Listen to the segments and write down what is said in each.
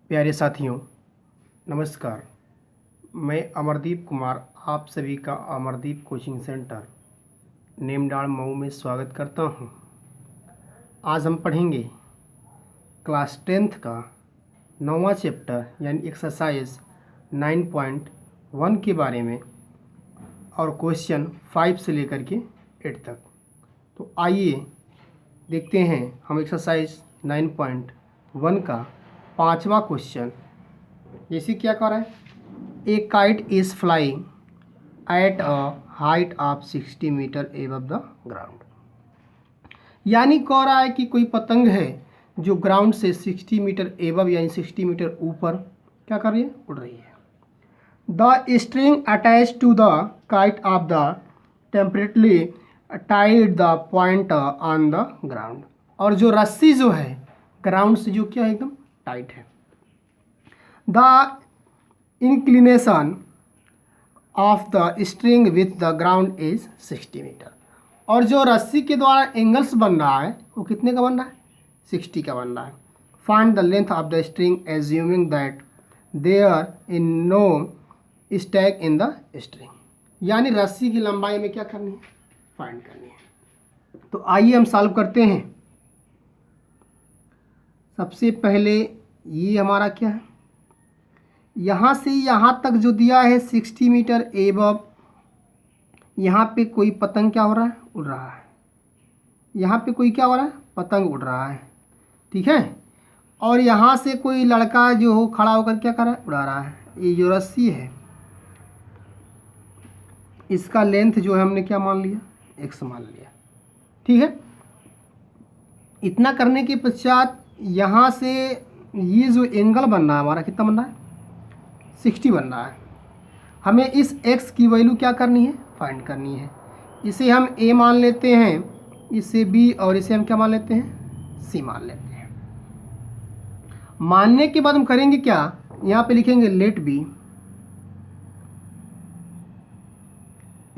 प्यारे साथियों, नमस्कार। मैं अमरदीप कुमार आप सभी का अमरदीप कोचिंग सेंटर नेमडाल मऊ में स्वागत करता हूं। आज हम पढ़ेंगे क्लास 10th का 9वां चैप्टर यानी एक्सरसाइज 9.1 के बारे में और क्वेश्चन 5 से लेकर के 8 तक। तो आइए देखते हैं हम एक्सरसाइज 9.1 का 5वां क्वेश्चन। जैसे क्या कर रहा है, a kite is flying at a height of 60 metre above the ground. यानी कह रहा है कि कोई पतंग है जो ग्राउंड से 60 मीटर एबव यानी 60 मीटर ऊपर क्या कर रही है, उड़ रही है। The string attach to the kite of the temporarily tied the point on the ground. और जो रस्सी जो है ग्राउंड से जो क्या है एकदम टाइट है। The inclination of the string with the ground is 60 metre. और जो रस्सी के द्वारा एंगल्स बन रहा है वो कितने का बन रहा है, 60 का बन रहा है। Find the length of the string assuming that there in no slack in the string. यानी रस्सी की लंबाई में क्या करनी है, फाइंड करनी है। तो आइए हम सॉल्व करते हैं। सबसे पहले ये हमारा क्या है, यहाँ से यहाँ तक जो दिया है 60 मीटर एबव, यहाँ पे कोई पतंग क्या हो रहा है, उड़ रहा है। यहाँ पे कोई क्या हो रहा है, पतंग उड़ रहा है, ठीक है। और यहाँ से कोई लड़का जो हो खड़ा होकर क्या कर रहा है, उड़ा रहा है। ये जो रस्सी है इसका लेंथ जो है हमने क्या मान लिया, x मान लिया, ठीक है। इतना करने के पश्चात यहाँ से ये जो एंगल बन रहा है हमारा कितना बन रहा है, 60 बन रहा है। हमें इस x की वैल्यू क्या करनी है, फाइंड करनी है। इसे हम a मान लेते हैं, इसे b और इसे हम क्या मान लेते हैं, c मान लेते हैं। मानने के बाद हम करेंगे क्या, यहाँ पे लिखेंगे let be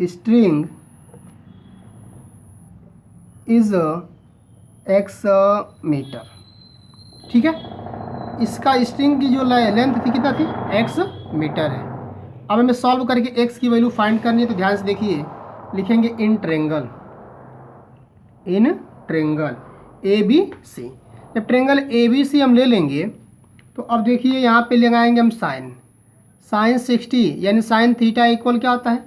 string is x metre, ठीक है। इसका स्ट्रिंग की जो लेंथ थी कितना थी, x मीटर है। अब हमें सॉल्व करके x की वैल्यू फाइंड करनी है। तो ध्यान से देखिए, लिखेंगे इन ट्रेंगल ए बी सी। जब ट्रेंगल ए बी सी हम ले लेंगे तो अब देखिए यहाँ पे लगाएंगे हम साइन 60 यानी साइन थीटा इक्वल क्या होता है,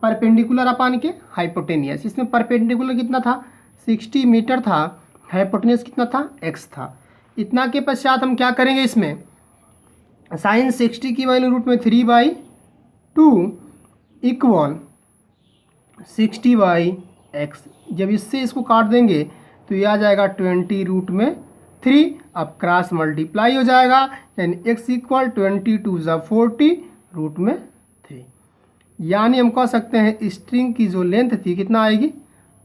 परपेंडिकुलर अपान के हाइपोटेनियस। इसमें परपेंडिकुलर कितना था, 60 मीटर था, हाइपोटेनियस कितना था, x था। इतना के पश्चात हम क्या करेंगे, इसमें साइन 60 की वैल्यू रूट में 3/2 इक्वल 60/x। जब इससे इसको काट देंगे तो ये आ जाएगा 20√3। अब क्रॉस मल्टीप्लाई हो जाएगा यानी x इक्वल 20×2 √3। यानी हम कह सकते हैं स्ट्रिंग की जो लेंथ थी कितना आएगी,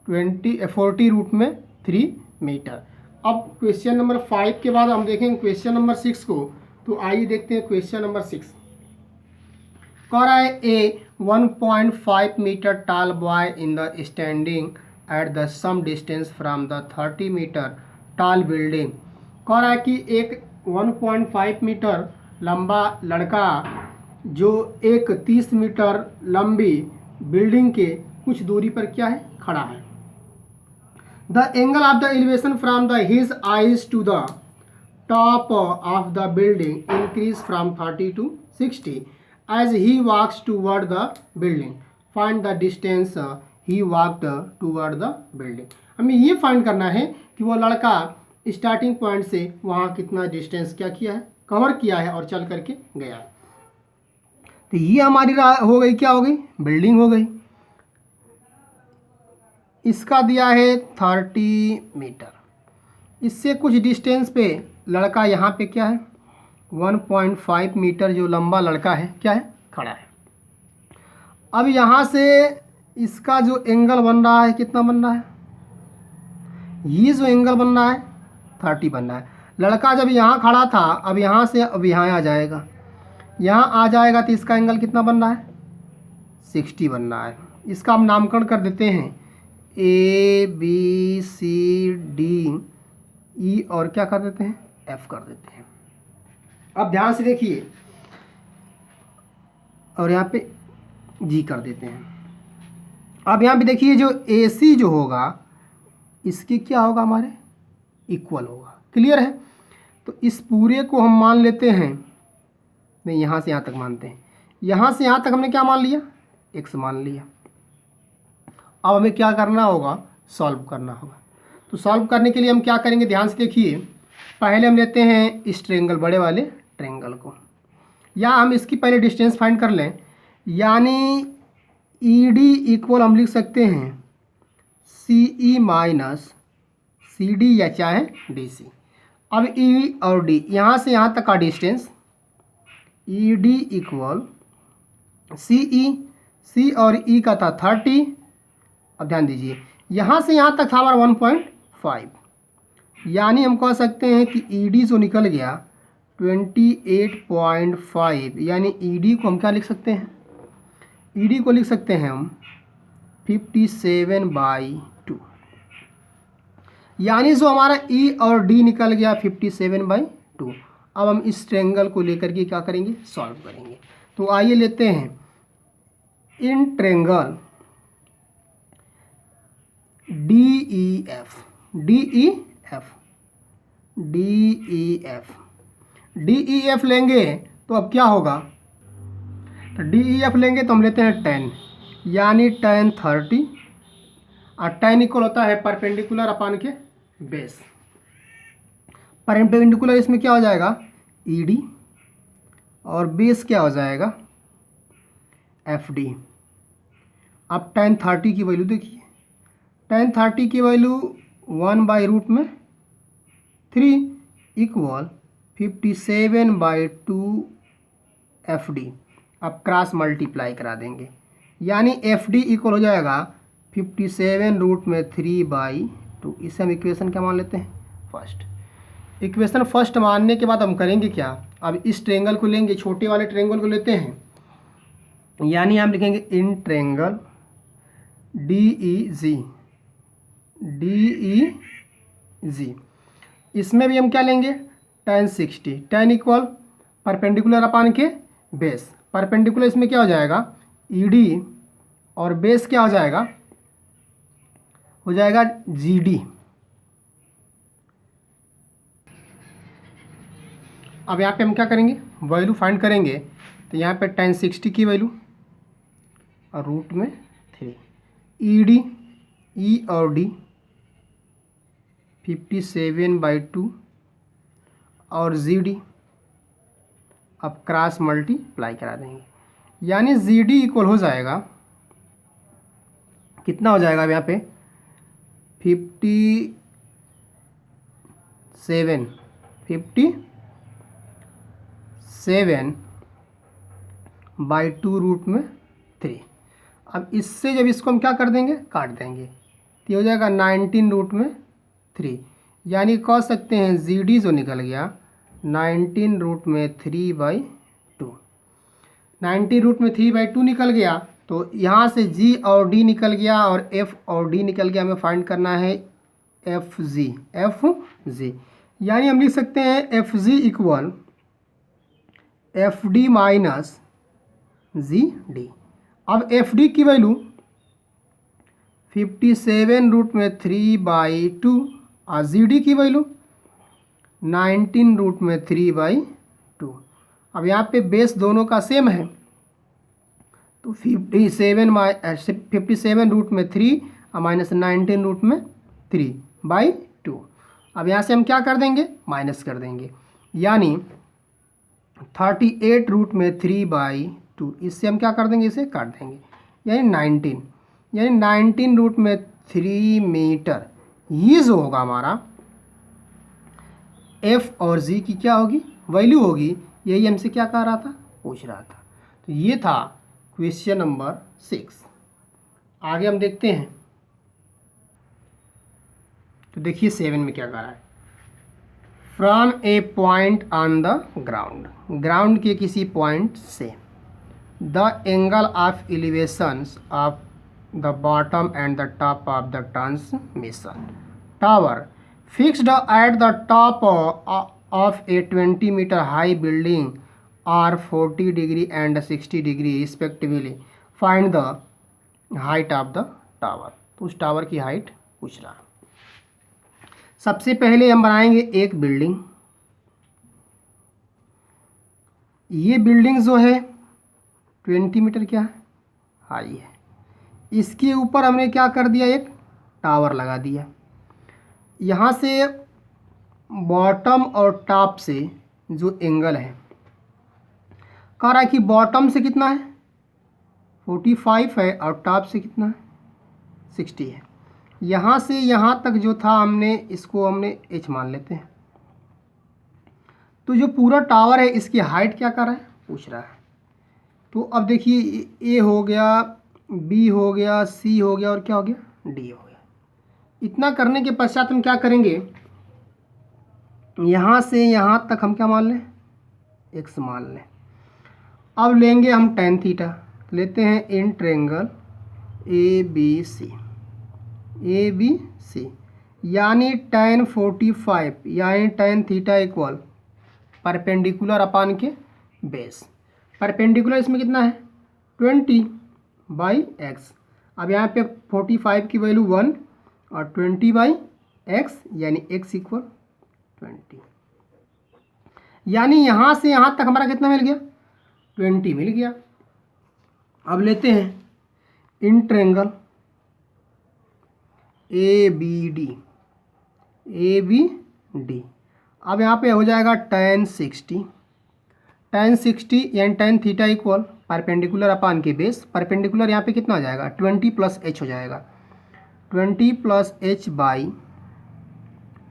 40√3 मीटर। अब क्वेश्चन नंबर 5 के बाद हम देखेंगे क्वेश्चन नंबर 6 को। तो आइए देखते हैं क्वेश्चन नंबर 6। कह रहा है a 1.5 metre tall boy in the standing at the some distance from the 30 metre tall building. कह रहा है कि एक 1.5 मीटर लंबा लड़का जो एक 30 मीटर लंबी बिल्डिंग के कुछ दूरी पर क्या है, खड़ा है। The angle of the elevation from the his eyes to the top of the building increase from 30 to 60 as he walks toward the building. Find the distance he walked toward the building. हमें ये find करना है कि वो लड़का starting point से वहाँ कितना डिस्टेंस क्या किया है, कवर किया है और चल करके गया है। तो ये हमारी हो गई, क्या हो गई, बिल्डिंग हो गई। इसका दिया है 30 मीटर। इससे कुछ डिस्टेंस पे लड़का यहाँ पे क्या है, 1.5 मीटर जो लंबा लड़का है क्या है, खड़ा है। अब यहाँ से इसका जो एंगल बन रहा है कितना बन रहा है, ये जो एंगल बन रहा है 30 बन रहा है। लड़का जब यहाँ खड़ा था, अब यहाँ से अब यहाँ आ जाएगा, यहाँ आ जाएगा तो इसका एंगल कितना बन रहा है, 60 बन रहा है। इसका हम नामकरण कर देते हैं A B C D E और क्या कर देते हैं, F कर देते हैं। अब ध्यान से देखिए और यहाँ पे जी कर देते हैं। अब यहाँ पे देखिए जो AC जो होगा इसके क्या होगा, हमारे इक्वल होगा। क्लियर है? तो इस पूरे को हम मान लेते हैं, नहीं यहाँ से यहाँ तक मानते हैं, यहाँ से यहाँ तक हमने क्या मान लिया, x मान लिया। अब हमें क्या करना होगा, सॉल्व करना होगा। तो सॉल्व करने के लिए हम क्या करेंगे, ध्यान से देखिए। पहले हम लेते हैं इस ट्रेंगल, बड़े वाले ट्रेंगल को, या हम इसकी पहले डिस्टेंस फाइंड कर लें। यानी ED इक्वल हम लिख सकते हैं CE माइनस CD या चाहे DC। अब E और D, यहाँ से यहाँ तक का distance ED equal CE, C और E का था 30। अब ध्यान दीजिए यहाँ से यहाँ तक था हमारा 1.5, यानी हम कह सकते हैं कि ED जो निकल गया 28.5, यानी ED को हम क्या लिख सकते हैं, ED को लिख सकते हैं हम 57/2, यानी जो हमारा E और D निकल गया 57/2। अब हम इस ट्रेंगल को लेकर के क्या करेंगे, सॉल्व करेंगे। तो आइए लेते हैं इन ट्रेंगल DEF लेंगे तो अब क्या होगा, तो DEF लेंगे तो हम लेते हैं 10, यानी tan 30, और tan इक्वल होता है परपेंडिकुलर अपान के बेस। परपेंडिकुलर इसमें क्या हो जाएगा, ED, और बेस क्या हो जाएगा, FD। अब tan 30 की वैल्यू देखिए, tan 30 की वैल्यू 1/√3 इक्वल 57/2 FD। अब क्रॉस मल्टीप्लाई करा देंगे, यानी FD इक्वल हो जाएगा 57√3/2। इसे हम इक्वेशन क्या मान लेते हैं, फर्स्ट। इक्वेशन फर्स्ट मानने के बाद हम करेंगे क्या, अब इस ट्रेंगल को लेंगे, छोटे वाले ट्रेंगल को लेते हैं, यानी हम लिखेंगे इन ट्रेंगल DEG। इसमें भी हम क्या लेंगे, tan 60, tan equal perpendicular upon के बेस। परपेंडिकुलर इसमें क्या हो जाएगा, ED, और बेस क्या हो जाएगा GD। अब यहाँ पे हम क्या करेंगे, वैल्यू फाइंड करेंगे। तो यहाँ पे tan 60 की वैल्यू और √3, ED, E और D 57/2 और GD। अब क्रॉस मल्टीप्लाई करा देंगे, यानी GD इक्वल हो जाएगा, कितना हो जाएगा अब यहाँ पे 57/2 अब इससे जब इसको हम क्या कर देंगे, काट देंगे, तो ये हो जाएगा 19√3, यानी कह सकते हैं GD जो निकल गया 19√3/2। 19√3/2 निकल गया, तो यहाँ से G और D निकल गया और F और D निकल गया। हमें फाइंड करना है FG। यानी हम लिख सकते हैं FG equal FD minus GD। अब FD की वैल्यू 57√3/2 और GD की वैल्यू 19√3/2। अब यहाँ पे बेस दोनों का सेम है, तो 57√3 माइनस 19√3/2। अब यहाँ से हम क्या कर देंगे, माइनस कर देंगे, यानी 38√3/2। इससे हम क्या कर देंगे, इसे काट देंगे, यानी 19√3 मीटर। ये जो होगा हमारा F और G की क्या होगी, वैल्यू होगी। यही हमसे क्या कह रहा था, पूछ रहा था। तो ये था क्वेश्चन नंबर 6। आगे हम देखते हैं। तो देखिए 7 में क्या कह रहा है, from A point on the ground, ground के किसी पॉइंट से, the angle of elevations of the bottom and the top of the transmission tower fixed at the top of a 20 meter high building are 40 degree and 60 degree respectively. Find the height of the tower. तो उस tower की height पूछ रहा। सबसे पहले हम बनाएंगे एक बिल्डिंग। ये बिल्डिंग जो है 20 मीटर क्या है, हाई है। इसके ऊपर हमने क्या कर दिया, एक टावर लगा दिया। यहाँ से बॉटम और टॉप से जो एंगल है, कह रहा है कि बॉटम से कितना है 45 है और टॉप से कितना है 60 है। यहाँ से यहाँ तक जो था इसको हमने h मान लेते हैं। तो जो पूरा टावर है इसकी हाइट क्या कर रहा है, पूछ रहा है। तो अब देखिए A हो गया, B हो गया, C हो गया और क्या हो गया, D हो गया। इतना करने के पश्चात हम क्या करेंगे, यहाँ से यहाँ तक हम क्या मान लें, x मान लें। अब लेंगे हम tan थीटा, लेते हैं in triangle A B C, यानी tan 45 यानी tan theta equal perpendicular upon के बेस। परपेंडिकुलर इसमें कितना है 20/x। अब यहाँ पे 45 की वैल्यू 1 और 20/x यानी x इक्वल 20, यानी यहाँ से यहाँ तक हमारा कितना मिल गया 20 मिल गया। अब लेते हैं in triangle A B D. अब यहाँ पे हो जाएगा tan 60 यानी tan theta equal perpendicular upon के बेस। परपेंडिकुलर यहाँ पे कितना हो जाएगा 20 + h हो जाएगा, 20 +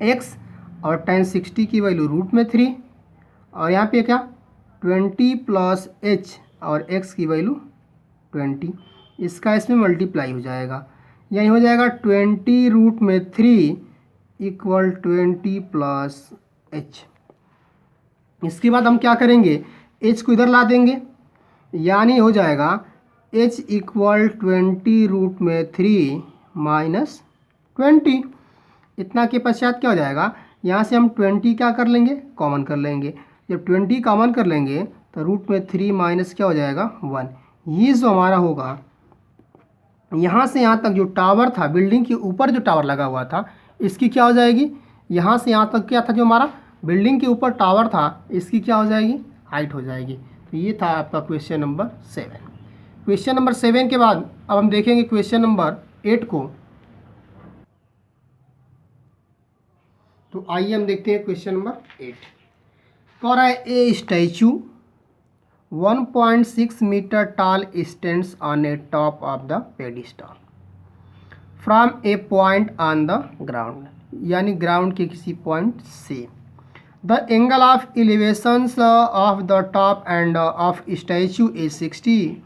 h/x और tan 60 की वैल्यू √3 और यहाँ पे क्या 20 + h और x की वैल्यू 20, इसका इसमें मल्टीप्लाई हो जाएगा, यही हो जाएगा 20 √3 इक्वल 20 + h। इसके बाद हम क्या करेंगे, h को इधर ला देंगे, यानी हो जाएगा h इक्वल 20 √3 - 20। इतना के पश्चात क्या हो जाएगा, यहाँ से हम 20 क्या कर लेंगे, कॉमन कर लेंगे। जब 20 कॉमन कर लेंगे तो √3 माइनस क्या हो जाएगा 1। ये जो हमारा होगा यहाँ से यहाँ तक जो टावर था, बिल्डिंग के ऊपर जो टावर लगा हुआ था, इसकी क्या हो जाएगी, यहाँ से यहाँ तक क्या था जो हमारा बिल्डिंग के ऊपर टावर था, इसकी क्या हो जाएगी, हाइट हो जाएगी। तो ये था आपका क्वेश्चन नंबर 7। क्वेश्चन नंबर 7 के बाद अब हम देखेंगे क्वेश्चन नंबर 8 को। तो आइए हम देखते हैं क्वेश्चन नंबर 8। कह रहा है a statue 1.6 metre tall stands on a top of the pedestal from a point on the ground, यानी ग्राउंड के किसी पॉइंट से। The angle of elevations of the top and of statue is 60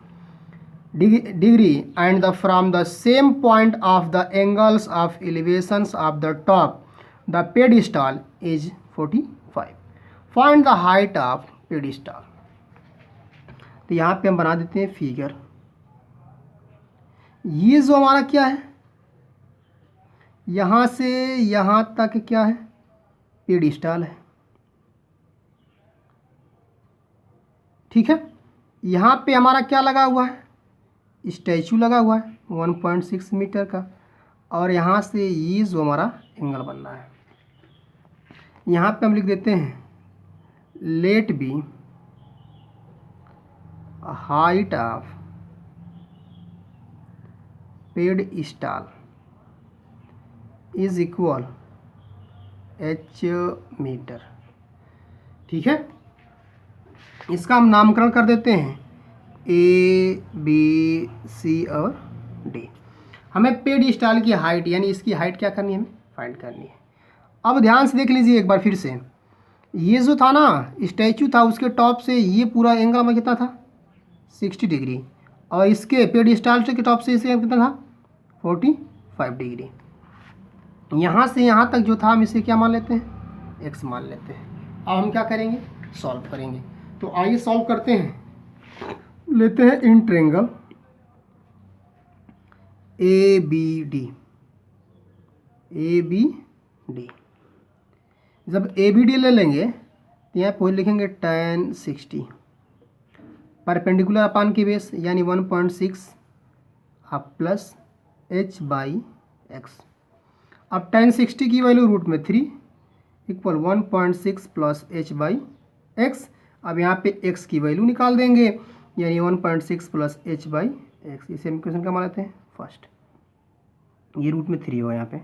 degree and from the same point of the angles of elevations of the top the pedestal is 45. Find the height of pedestal. तो यहाँ पे हम बना देते हैं figure. ये जो हमारा क्या है, यहाँ से यहाँ तक क्या है, पेडिस्टल है, ठीक है। यहाँ पे हमारा क्या लगा हुआ है, स्टैचू लगा हुआ है 1.6 मीटर का, और यहाँ से ये जो हमारा एंगल बन रहा है, यहाँ पे हम लिख देते हैं let be height of pedestal is equal h metre, ठीक है। इसका हम नामकरण कर देते हैं A, B, C और D। हमें पेडस्टल की हाइट यानी इसकी हाइट क्या करनी है, हमें फाइंड करनी है। अब ध्यान से देख लीजिए एक बार फिर से, ये जो था ना स्टैचू था, उसके टॉप से ये पूरा एंगल में कितना था 60 डिग्री, और इसके पेडस्टल के टॉप से इसे कितना था 45 डिग्री। यहाँ से यहाँ तक जो था हम इसे क्या मान लेते हैं, x मान लेते हैं। अब हम क्या करेंगे, सॉल्व करेंगे। तो आइए सॉल्व करते हैं। लेते हैं in triangle A B D. जब ए बी डी ले लेंगे तो यहाँ पे लिखेंगे tan 60 परपेंडिकुलर अपान की बेस यानी 1.6 अब प्लस h/x। अब tan 60 की वैल्यू रूट में 3 इक्वल 1.6 प्लस h/x। अब यहाँ पे x की वैल्यू निकाल देंगे यानी 1.6 प्लस h/x। इसे हम क्वेश्चन का मान लेते हैं फर्स्ट, ये रूट में 3 होगा यहाँ पे।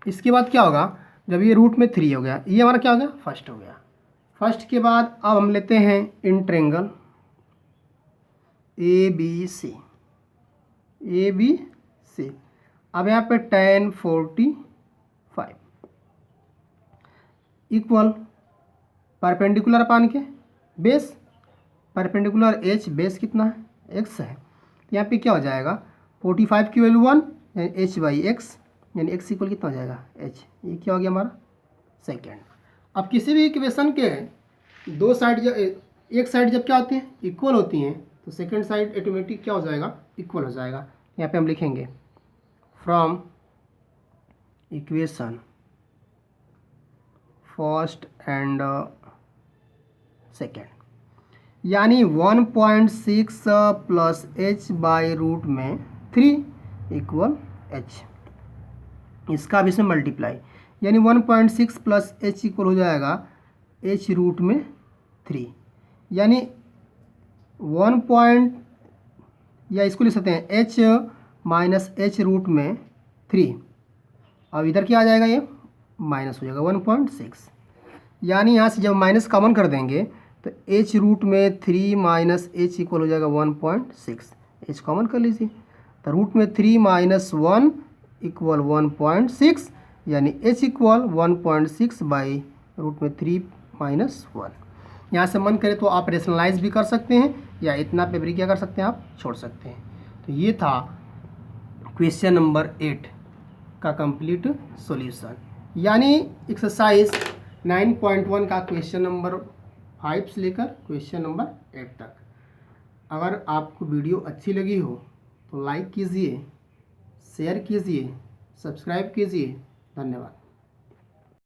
इसके बाद क्या होगा, जब ये रूट में 3 हो गया, ये हमारा क्या हो गया, फर्स्ट हो गया। फर्स्ट के बाद अब हम लेते हैं इन ट्रेंगल ABC। अब यहाँ पे tan 45 इक्वल परपेंडिकुलर अपान के बेस, परपेंडिकुलर h बेस कितना है, x है। यहाँ पे क्या हो जाएगा, 45 की वैल्यू 1 यानी h/x यानी x इक्वल कितना हो जाएगा, h। ये क्या हो गया हमारा सेकेंड। अब किसी भी इक्वेशन के दो साइड जब एक साइड जब क्या होती हैं, इक्वल होती हैं, तो सेकेंड साइड ऑटोमेटिक क्या हो जाएगा, इक्वल हो जाएगा। यहाँ पे हम लिखेंगे from equation first and second यानी 1.6 प्लस h/√3 इक्वल h। इसका भी इसमें मल्टीप्लाई यानी 1.6 प्लस h इक्वल हो जाएगा h√3 यानी 1 या इसको लिख सकते हैं h माइनस h√3। अब इधर क्या आ जाएगा, ये माइनस हो जाएगा 1.6 यानी यहाँ से जब माइनस कॉमन कर देंगे तो h√3 माइनस h इक्वल हो जाएगा 1.6। h कॉमन कर लीजिए तो √3 माइनस 1 इक्वल 1.6 यानी h इक्वल 1.6/√3 माइनस 1। यहाँ से मन करे तो आप रेशनलाइज भी कर सकते हैं या इतना पे भी क्या कर सकते हैं, आप छोड़ सकते हैं। तो ये था क्वेश्चन नंबर 8 का कंप्लीट सॉल्यूशन, यानी एक्सरसाइज 9.1 का क्वेश्चन नंबर 5 से लेकर क्वेश्चन नंबर 8 तक। अगर आपको वीडियो अच्छी लगी हो तो लाइक कीजिए, शेयर कीजिए, सब्सक्राइब कीजिए। धन्यवाद।